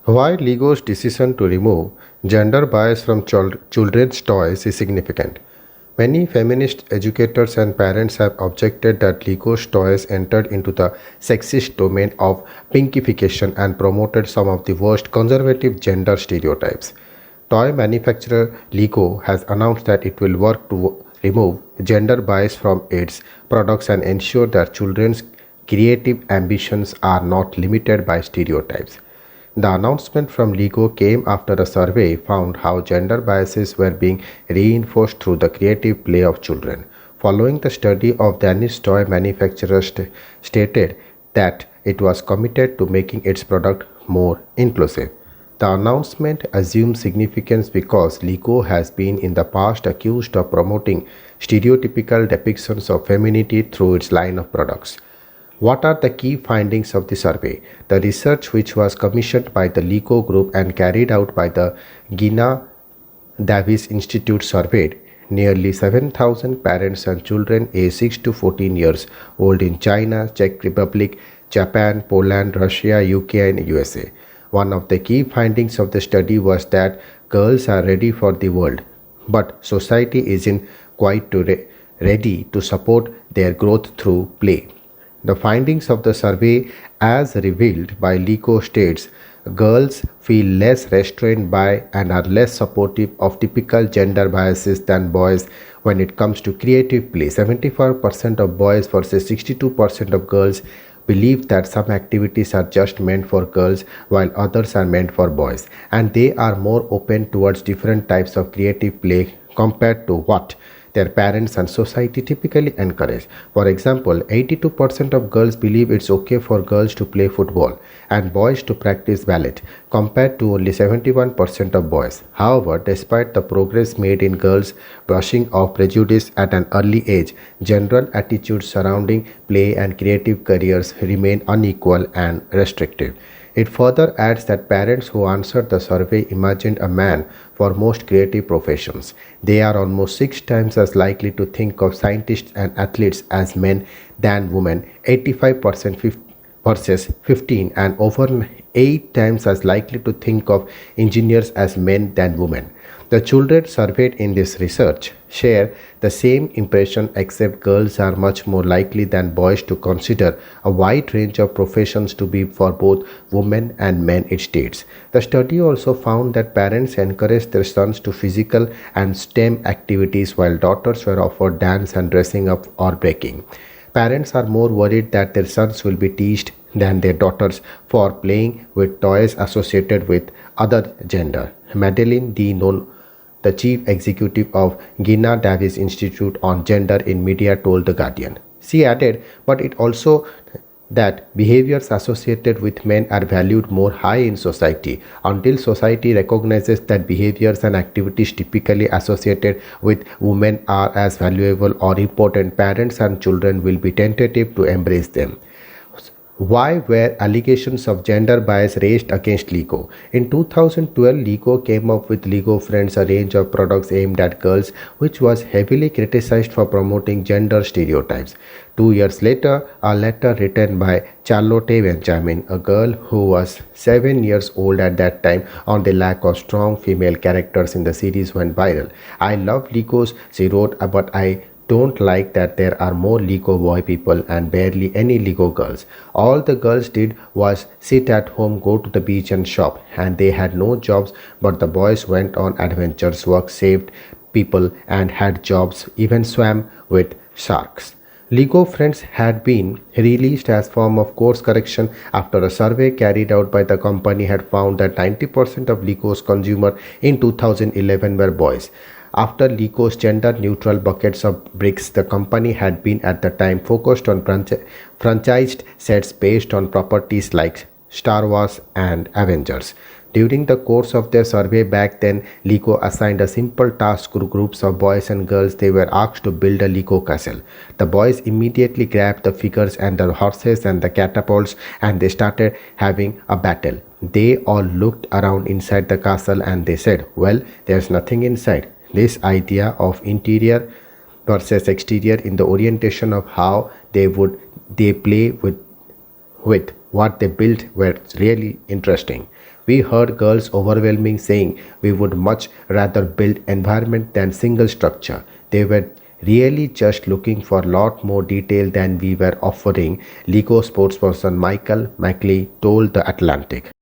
Why Lego's decision to remove gender bias from children's toys is significant. Many feminist educators and parents have objected that Lego's toys entered into the sexist domain of pinkification and promoted some of the worst conservative gender stereotypes. Toy manufacturer Lego has announced that it will work to remove gender bias from its products and ensure that children's creative ambitions are not limited by stereotypes. The announcement from LEGO came after a survey found how gender biases were being reinforced through the creative play of children. Following the study of Danish toy manufacturer stated that it was committed to making its product more inclusive. The announcement assumes significance because LEGO has been in the past accused of promoting stereotypical depictions of femininity through its line of products. What are the key findings of the survey? The research, which was commissioned by the LEGO Group and carried out by the Gina Davis Institute, surveyed nearly 7,000 parents and children aged 6 to 14 years old in China, Czech Republic, Japan, Poland, Russia, UK, and USA. One of the key findings of the study was that girls are ready for the world, but society isn't quite ready to support their growth through play. The findings of the survey, as revealed by LECO, states girls feel less restrained by and are less supportive of typical gender biases than boys when it comes to creative play. 74% of boys versus 62% of girls believe that some activities are just meant for girls while others are meant for boys, and they are more open towards different types of creative play compared to what their parents and society typically encourage. For example, 82% of girls believe it's okay for girls to play football and boys to practice ballet, compared to only 71% of boys. However, despite the progress made in girls brushing off prejudice at an early age, general attitudes surrounding play and creative careers remain unequal and restrictive. It further adds that parents who answered the survey imagined a man for most creative professions. They are almost 6 times as likely to think of scientists and athletes as men than women, 85% versus 15, and over 8 times as likely to think of engineers as men than women. The children surveyed in this research share the same impression, except girls are much more likely than boys to consider a wide range of professions to be for both women and men, it states. The study also found that parents encouraged their sons to physical and STEM activities while daughters were offered dance and dressing up or baking. Parents are more worried that their sons will be teased than their daughters for playing with toys associated with other gender. Madeline D. Non, the chief executive of Gina Davis Institute on Gender in Media, told The Guardian. She added, but it also that behaviors associated with men are valued more high in society. Until society recognizes that behaviors and activities typically associated with women are as valuable or important, parents and children will be tentative to embrace them. Why were allegations of gender bias raised against LEGO? In 2012, LEGO came up with LEGO Friends, a range of products aimed at girls, which was heavily criticized for promoting gender stereotypes. 2 years later, a letter written by Charlotte Benjamin, a girl who was 7 years old at that time, on the lack of strong female characters in the series went viral. I love LEGOs, she wrote, but I don't like that there are more Lego boy people and barely any Lego girls. All the girls did was sit at home, go to the beach and shop, and they had no jobs, but the boys went on adventures, worked, saved people and had jobs, even swam with sharks. Lego Friends had been released as form of course correction after a survey carried out by the company had found that 90% of Lego's consumers in 2011 were boys. After LEGO's gender-neutral buckets of bricks, the company had been at the time focused on franchised sets based on properties like Star Wars and Avengers. During the course of their survey back then, LEGO assigned a simple task to groups of boys and girls. They were asked to build a LEGO castle. The boys immediately grabbed the figures and the horses and the catapults, and they started having a battle. They all looked around inside the castle and they said, well, there's nothing inside. This idea of interior versus exterior in the orientation of how they play with what they built were really interesting. We heard girls overwhelming saying we would much rather build environment than single structure. They were really just looking for a lot more detail than we were offering, Lego spokesperson Michael Mackley told The Atlantic.